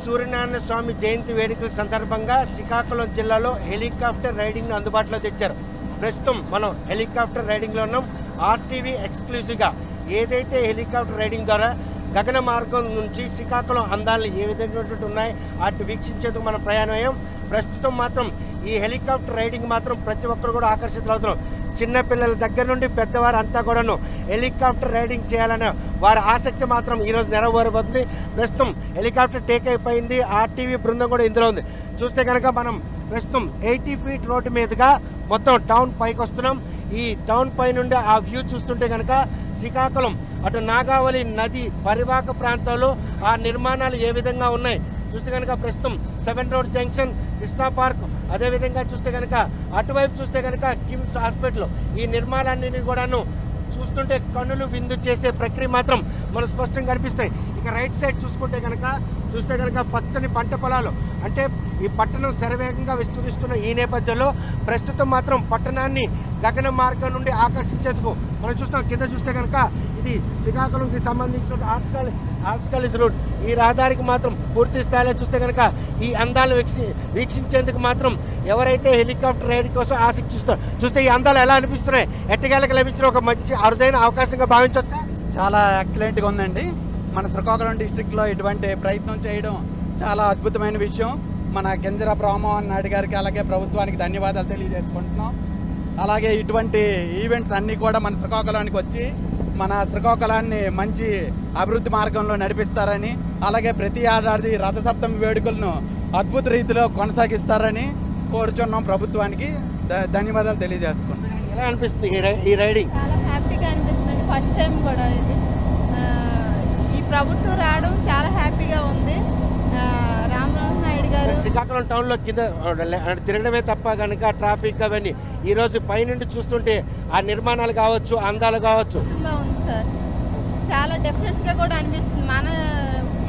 సూర్యనారాయణ స్వామి జయంతి వేడుకల సందర్భంగా శ్రీకాకుళం జిల్లాలో హెలికాప్టర్ రైడింగ్ను అందుబాటులో తెచ్చారు. ప్రస్తుతం మనం హెలికాప్టర్ రైడింగ్లో ఉన్నాం. ఆర్టీవీ ఎక్స్క్లూజివ్గా ఏదైతే హెలికాప్టర్ రైడింగ్ ద్వారా గగన మార్గం నుంచి శ్రీకాకుళం అందాలు ఏ విధమైనటువంటి ఉన్నాయి వాటిని వీక్షించేందుకు మనం ప్రయాణం అయ్యాం. ప్రస్తుతం మాత్రం ఈ హెలికాప్టర్ రైడింగ్ మాత్రం ప్రతి ఒక్కరు కూడా ఆకర్షితులవుతున్నాం. చిన్నపిల్లల దగ్గర నుండి పెద్దవారు అంతా కూడాను హెలికాప్టర్ రైడింగ్ చేయాలనే వారి ఆసక్తి మాత్రం ఈరోజు నెరవేరబోతుంది. ప్రస్తుతం హెలికాప్టర్ టేక్ అయిపోయింది. ఆర్టీవీ బృందం కూడా ఇందులో ఉంది. చూస్తే కనుక మనం ప్రస్తుతం 80 ఫీట్ రోడ్డు మీదుగా మొత్తం టౌన్ పైకి వస్తున్నాం. ఈ టౌన్ పై నుండి ఆ వ్యూ చూస్తుంటే కనుక శ్రీకాకుళం అటు నాగావళి నది పరివాహక ప్రాంతాల్లో ఆ నిర్మాణాలు ఏ విధంగా ఉన్నాయి చూస్తే కనుక ప్రస్తుతం 7 రోడ్ జంక్షన్, కృష్ణా పార్క్, అదేవిధంగా చూస్తే కనుక అటువైపు చూస్తే కనుక కిమ్స్ హాస్పిటల్, ఈ నిర్మాణాలన్నీ కూడాను చూస్తుంటే కన్నులు విందు చేసే ప్రక్రియ మాత్రం మనం స్పష్టంగా కనిపిస్తాయి. ఇక రైట్ సైడ్ చూస్తే కనుక పచ్చని పంట పొలాలు, అంటే ఈ పట్టణం శరవేగంగా విస్తరిస్తున్న ఈ నేపథ్యంలో ప్రస్తుతం మాత్రం పట్టణాన్ని గగన మార్గం నుండి ఆకర్షించేందుకు మనం చూస్తాం. కింద చూస్తే కనుక ఇది శ్రీకాకుళంకి సంబంధించిన ఆర్ట్స్ కాలేజ్ రోడ్. ఈ రహదారికి మాత్రం పూర్తి స్థాయిలో చూస్తే కనుక ఈ అందాలను వీక్షించేందుకు మాత్రం ఎవరైతే హెలికాప్టర్ రైడ్ కోసం ఆసక్తి చూస్తే ఈ అందాలు ఎలా అనిపిస్తున్నాయి, ఎట్టకేలకు లభించిన ఒక మంచి అరుదైన అవకాశంగా భావించవచ్చా? చాలా ఎక్సలెంట్గా ఉందండి. మన శ్రీకాకుళం డిస్ట్రిక్ట్లో ఇటువంటి ప్రయత్నం చేయడం చాలా అద్భుతమైన విషయం. మన కింజరాపు రామ్మోహన్ నాయుడు గారికి అలాగే ప్రభుత్వానికి ధన్యవాదాలు తెలియజేసుకుంటున్నాం. అలాగే ఇటువంటి ఈవెంట్స్ అన్నీ కూడా మన శ్రీకాకుళానికి వచ్చి మన శ్రీకాకుళాన్ని మంచి అభివృద్ధి మార్గంలో నడిపిస్తారని, అలాగే ప్రతి ఏడాది రథసప్తమి వేడుకలను అద్భుత రీతిలో కొనసాగిస్తారని కోరుచున్నాం. ప్రభుత్వానికి ధన్యవాదాలు తెలియజేసుకుంటాం. ఎలా అనిపిస్తుంది ఈ రైడింగ్? చాలా హ్యాపీగా అనిపిస్తుంది. ఫస్ట్ టైం కూడా ఇది ఈ ప్రభుత్వం రావడం చాలా హ్యాపీగా ఉంది. రామ్మోహన్ నాయుడు గారు శ్రీకాకుళం టౌన్లో కింద తిరగడమే తప్ప కనుక ట్రాఫిక్ అవన్నీ ఈరోజు పైనుండి చూస్తుంటే ఆ నిర్మాణాలు కావచ్చు, అందాలు కావచ్చు ఉంది సార్. చాలా డిఫరెన్స్గా కూడా అనిపిస్తుంది. మన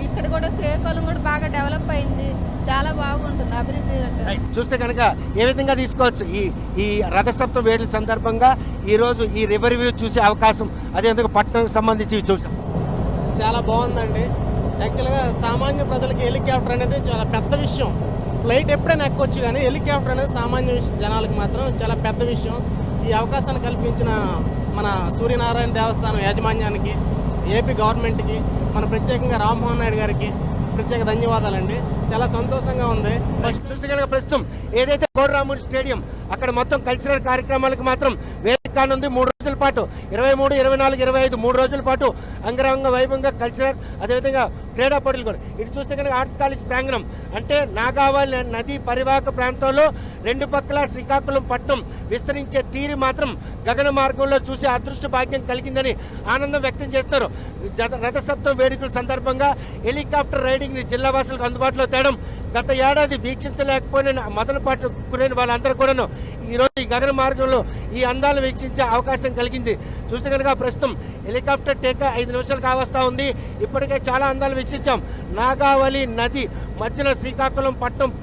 ఇక్కడ కూడా శ్రీకాకుళం కూడా బాగా డెవలప్ అయింది. చాలా బాగుంటుంది అభివృద్ధి. చూస్తే కనుక ఏ విధంగా తీసుకోవచ్చు ఈ రథసప్తమి వేడుల సందర్భంగా ఈరోజు ఈ రివర్ వ్యూ చూసే అవకాశం, అదేవిధంగా పట్టణానికి సంబంధించి చూసాం. చాలా బాగుందండి. యాక్చువల్గా సామాన్య ప్రజలకి హెలికాప్టర్ అనేది చాలా పెద్ద విషయం. ఫ్లైట్ ఎప్పుడైనా ఎక్కొచ్చు, కానీ హెలికాప్టర్ అనేది సామాన్య జనాలకు మాత్రం చాలా పెద్ద విషయం. ఈ అవకాశాన్ని కల్పించిన మన సూర్యనారాయణ దేవస్థానం యాజమాన్యానికి, ఏపీ గవర్నమెంట్కి, మన ప్రత్యేకంగా రామ్మోహన్ నాయుడు గారికి ప్రత్యేక ధన్యవాదాలండి. చాలా సంతోషంగా ఉంది. చూస్తే కనుక ప్రస్తుతం ఏదైతే కోడరాముడి స్టేడియం అక్కడ మొత్తం కల్చరల్ కార్యక్రమాలకు మాత్రం వేదిక కానుంది. 3 రోజుల పాటు 23, 24, 25 3 రోజుల పాటు అంగరంగ వైభవంగా కల్చరల్, అదేవిధంగా క్రీడా పోటీలు కూడా. ఇటు చూస్తే కనుక ఆర్ట్స్ కాలేజ్ ప్రాంగణం, అంటే నాగావళి నది పరివాహక ప్రాంతంలో 2 పక్కల శ్రీకాకుళం పట్టణం విస్తరించే తీరు మాత్రం గగన మార్గంలో చూసే అదృష్ట భాగ్యం కలిగిందని ఆనందం వ్యక్తం చేస్తున్నారు. రథసప్తమి వేడుకల సందర్భంగా హెలికాప్టర్ రైడింగ్ని జిల్లా వాసులకు అందుబాటులో తేవడం, గత ఏడాది వీక్షించలేకపోయిన మొదలుపాటు గురైన వాళ్ళందరూ కూడాను ఈరోజు ఈ గగన మార్గంలో ఈ అందాలు వీక్షించే అవకాశం కలిగింది. చూస్తే కనుక ప్రస్తుతం హెలికాప్టర్ టేక్ 5 నిమిషాలు కావస్తా ఉంది. ఇప్పటికే చాలా అందాలు వీక్షించాం. నాగావళి నది మధ్యన శ్రీకాకుళం పట్టణం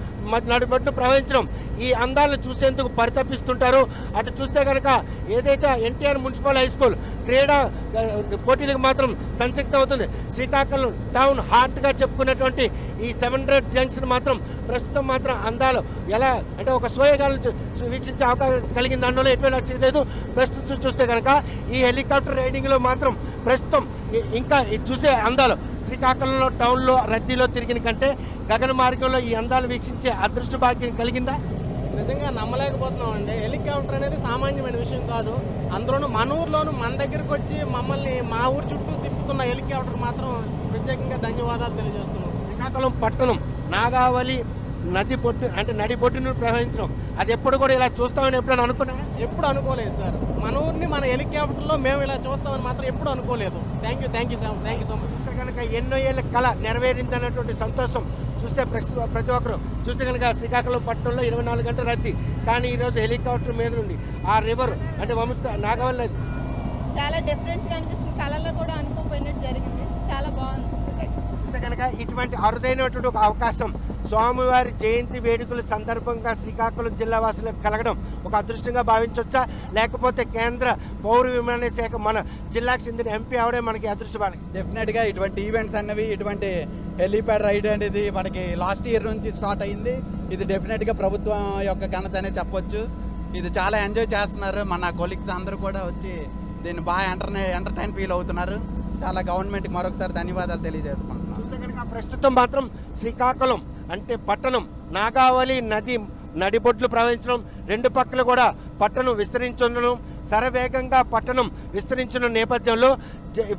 నడుబొట్టును ప్రవహించడం, ఈ అందాలను చూసేందుకు పరితపిస్తుంటారు. అటు చూస్తే కనుక ఏదైతే ఎన్టీఆర్ మున్సిపల్ హై స్కూల్ క్రీడా పోటీలకు మాత్రం సంసిగ్ధం అవుతుంది. శ్రీకాకుళం టౌన్ హార్ట్గా చెప్పుకున్నటువంటి ఈ 7 రోడ్ జంక్షన్ మాత్రం ప్రస్తుతం మాత్రం అందాలు ఎలా అంటే ఒక సోయగాలను వీక్షించే అవకాశం కలిగింది. అందులో ఎటువంటి నచ్చింది లేదు. ప్రస్తుతం చూస్తే కనుక ఈ హెలికాప్టర్ రైడింగ్లో మాత్రం ప్రస్తుతం ఇంకా చూసే అందాలు శ్రీకాకుళంలో టౌన్లో రద్దీలో తిరిగిన కంటే గగన మార్గంలో ఈ అందాలు వీక్షించే అదృష్ట భాగ్యం కలిగిందా? నిజంగా నమ్మలేకపోతున్నాం అండి. హెలికాప్టర్ అనేది సామాన్యమైన విషయం కాదు. అందులోనూ మన ఊర్లోనూ మన దగ్గరికి వచ్చి మమ్మల్ని మా ఊరు చుట్టూ తిప్పుతున్న హెలికాప్టర్ మాత్రం ప్రత్యేకంగా ధన్యవాదాలు తెలియజేస్తున్నాం. శ్రీకాకుళం పట్టణం నాగావళి నది పొట్టు అంటే నడి పొట్టును ప్రవహించడం, అది ఎప్పుడు కూడా ఇలా చూస్తామని ఎప్పుడైనా అనుకున్నారా? ఎప్పుడు అనుకోలేదు సార్. మన ఊరిని మన హెలికాప్టర్లో మేము ఇలా చూస్తామని మాత్రం ఎప్పుడు అనుకోలేదు. Thank you so much. చూస్తే కనుక ఎన్నో ఏళ్ళ కళ నెరవేరిందన్నటువంటి సంతోషం చూస్తే ప్రతి ఒక్కరు చూస్తే కనుక శ్రీకాకుళం పట్టణంలో 24 గంటల రద్దీ, కానీ ఈరోజు హెలికాప్టర్ మీద నుండి ఆ రివర్ అంటే నాగావళి నది చాలా డిఫరెంట్గా అనిపిస్తుంది. కళలో కూడా అనుకోపోయినట్టు జరిగింది. చాలా బాగుంది. చూస్తే కనుక ఇటువంటి అరుదైనటువంటి ఒక అవకాశం స్వామివారి జయంతి వేడుకల సందర్భంగా శ్రీకాకుళం జిల్లా వాసులకు కలగడం ఒక అదృష్టంగా భావించవచ్చా, లేకపోతే కేంద్ర పౌర విమానయాన శాఖ మన జిల్లాకు చెందిన ఎంపీ అవడే మనకి అదృష్టం? డెఫినెట్గా ఇటువంటి ఈవెంట్స్ అన్నవి, ఇటువంటి హెలీప్యాడ్ రైడ్ అనేది మనకి లాస్ట్ ఇయర్ నుంచి స్టార్ట్ అయింది. ఇది డెఫినెట్గా ప్రభుత్వం యొక్క ఘనత అనే చెప్పొచ్చు. ఇది చాలా ఎంజాయ్ చేస్తున్నారు. మన కొలీగ్స్ అందరూ కూడా వచ్చి దీన్ని బాగా ఎంటర్టైన్ ఫీల్ అవుతున్నారు. చాలా గవర్నమెంట్కి మరొకసారి ధన్యవాదాలు తెలియజేసుకుంటున్నాం. చూస్తే కనుక ప్రస్తుతం మాత్రం శ్రీకాకుళం అంటే పట్టణం నాగావళి నది నడిబొడ్లు ప్రవహించడం, రెండు పక్కలు కూడా పట్టణం విస్తరించడం, శరవేగంగా పట్టణం విస్తరించిన నేపథ్యంలో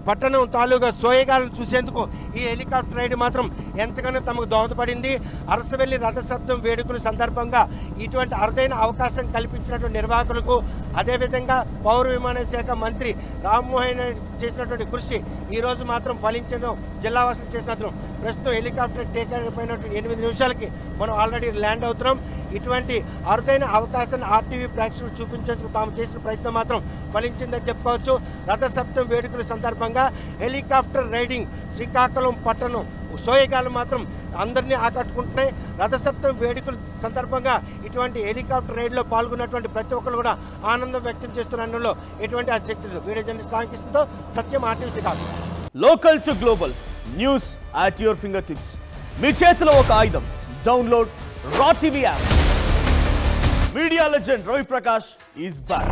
పట్టణం తాలూకా సోయగాలను చూసేందుకు ఈ హెలికాప్టర్ రైడ్ మాత్రం ఎంతగానో తమకు దోహదపడింది. అరసవెల్లి రథసప్తం వేడుకల సందర్భంగా ఇటువంటి అరుదైన అవకాశం కల్పించినటువంటి నిర్వాహకులకు, అదేవిధంగా పౌర విమానయాన శాఖ మంత్రి రామ్మోహన్ చేసినటువంటి కృషి ఈరోజు మాత్రం ఫలించడం, జిల్లావాసులు చేసినట్టు. ప్రస్తుతం హెలికాప్టర్ టేక్ అయిపోయినటువంటి 8 నిమిషాలకి మనం ఆల్రెడీ ల్యాండ్ అవుతున్నాం. ఇటువంటి అరుదైన అవకాశాన్ని ఆర్టీవీ ప్రేక్షకులు చూపించేందుకు తాము చేసిన ప్రయత్నం మాత్రం ఫలించిందని చెప్పుకోవచ్చు. రథసప్తం వేడుకల సందర్భంగా హెలికాప్టర్ రైడింగ్ శ్రీకాకుళం పట్టణం సోయగాలు మాత్రం అందరినీ ఆకట్టుకుంటున్నాయి. రథసప్తం వేడుకల సందర్భంగా ఇటువంటి హెలికాప్టర్ రైడ్లో పాల్గొన్నటువంటి ప్రతి ఒక్కరు కూడా ఆనందం వ్యక్తం చేస్తున్నందులో ఎటువంటి ఆసక్తి లేదు. వీడియో జర్నలిస్ట్ రామకృష్ణతో సత్యం, RTV Srikakulam. Local to global news at your fingertips. మీ చేతిలో ఒక ఆయుధం. Download raw TV app. Media legend Ravi Prakash is back.